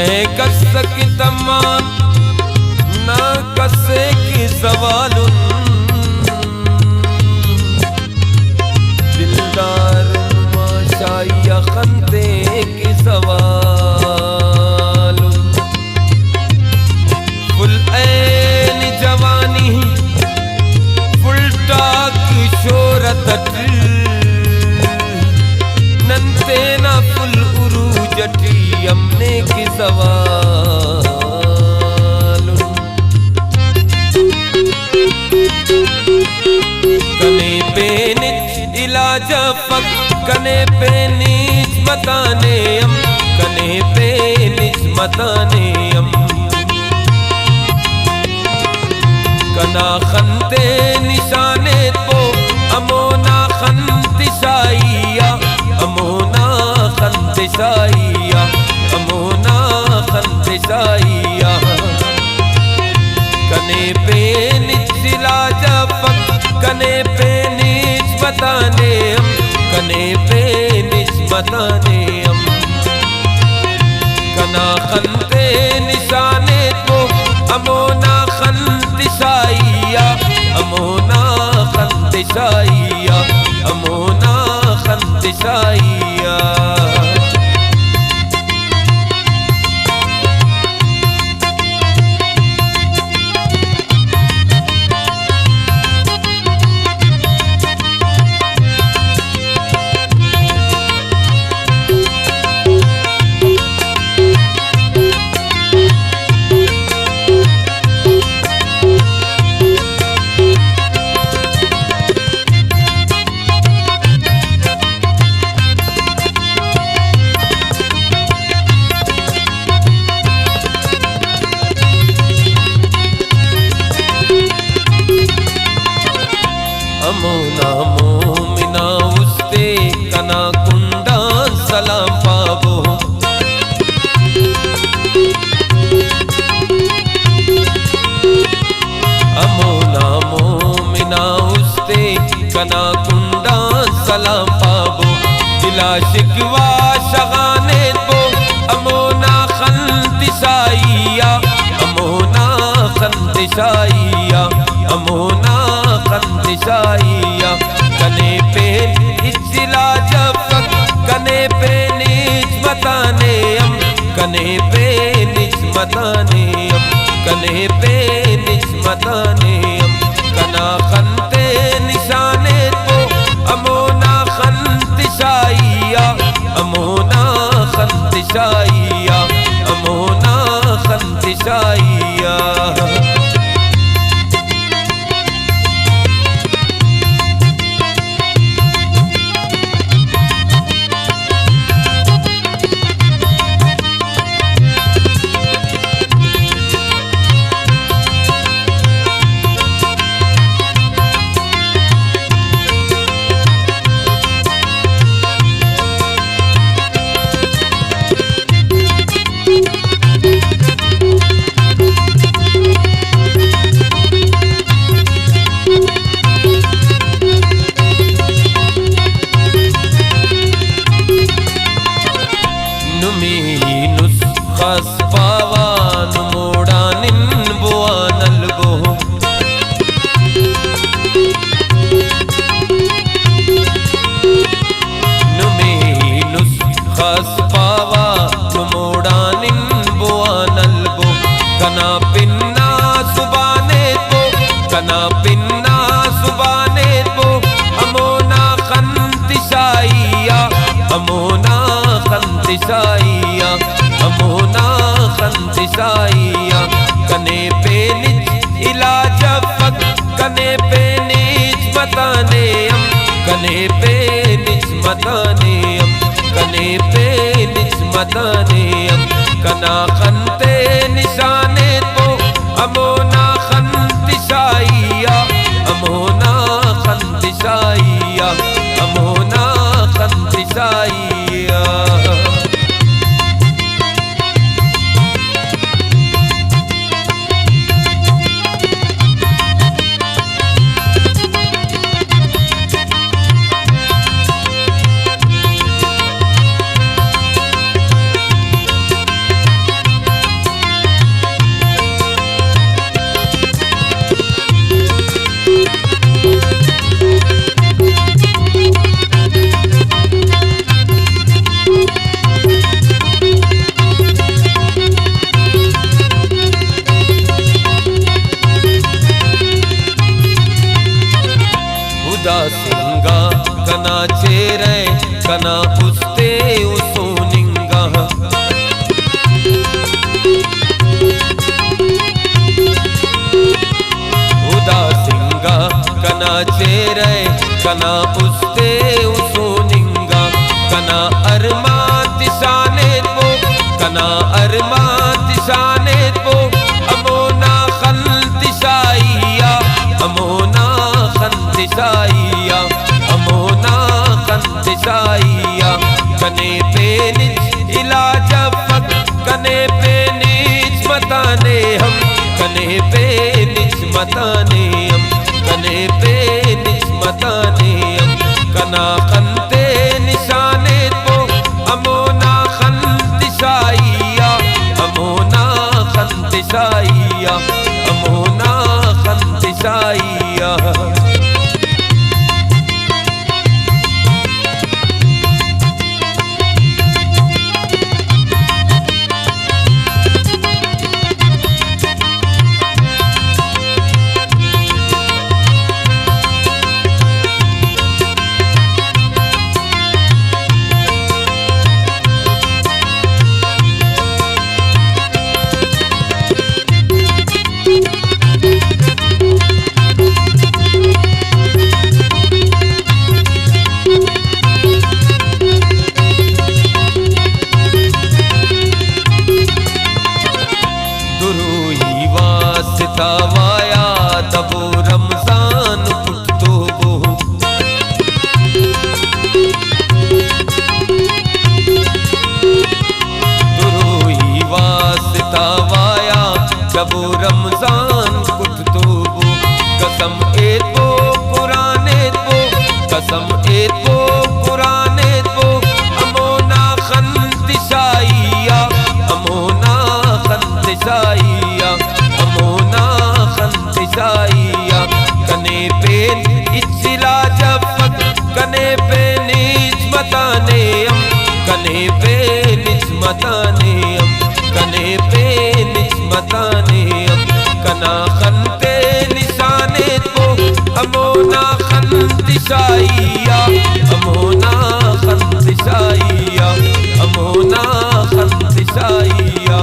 कस्सक तमान ना कसे की सवालुन दिलदार माशाया खंते की सवालुन फुल ऐन जवानी फुल टाक शोरत नंते ना फुल उरूजटी अमने की सवालुन कने पेनिच इलाज फक कने पेनिच मताने अम कने पेनिच मताने अम कना खंते निशाने तो अमोना खंतिशाइया अमोना खंतिशाइया अमोना खंतिशाइया कने पे निचिला जपक कने पे निच बताने हम कने पे निच बताने हम कना खंते निशाने तो अमोना खंतिशाइया अमोना खंतिशाइया अमोना खंतिशाइया अमोना मोमिना उस्ते कना कुंडा सलाम पावो अमोना मोमिना उस्ते कना कुंडा सलाम पावो दिला शिकवा शगाने तो अमोना खंतिशाइया अमोना खंतिशाइया अमोना खंतिशाइया कने पे इज्जिला जफक कने पे निज बताने हम कने पे निज बताने हम कने पे निज बताने हम कना खंते निशाने तो अमोना खंतिशाइया अमोना खंतिशाइया अमोना खंतिशाइया नुमीनुस खस पावान मोड़ानिन बुआनल गो नुमीनुस खस पावा मोड़ानिन बुआनल गो कना पिन्ना सुबाने तो कना पिन्ना सुबाने तो अमोना खंतिशाइया अमोना खंतिशाइया अमोना खंतिशाइया कने पे निच इलाज फक कने पे निच बताने हम कने पे निच बताने हम कने पे निच बताने हम कना खंते निशाने तो अमोना खंतिशाइया अमोना खंतिशाइया अमोना खंतिशाइया कना चेरे कना उस्ते उसोनिंगा कना अरमातिसाने पो कना अरमातिसाने पो अमोना खंतिसाइया अमोना खंतिसाइया अमोना खंतिसाइया कने पे निज इलाज फक कने पे निज मताने हम कने पे निज मताने हम कने पे निज मताने हम कना खंते निशाने पो अमोना खंतिसाइया अमोना खंतिसाइया अमोना खंतिसाइया वाया तबो रमजान पुटतो बो दुरोही वास्ता वाया तबो रमजान पुटतो बो कसम एतो कुराने तो कसम एतो कुराने तो अमोना खंतिसाइया अमोना खंतिसाइया अमोना खंतिसाइया कने पे इज्जिला जफक कने पे निज मताने हम कने पे निज मताने हम कने पे निज मताने हम कना खंते निशाने तो अमोना खंतिसाइया अमोना खंतिसाइया अमोना खंतिसाइया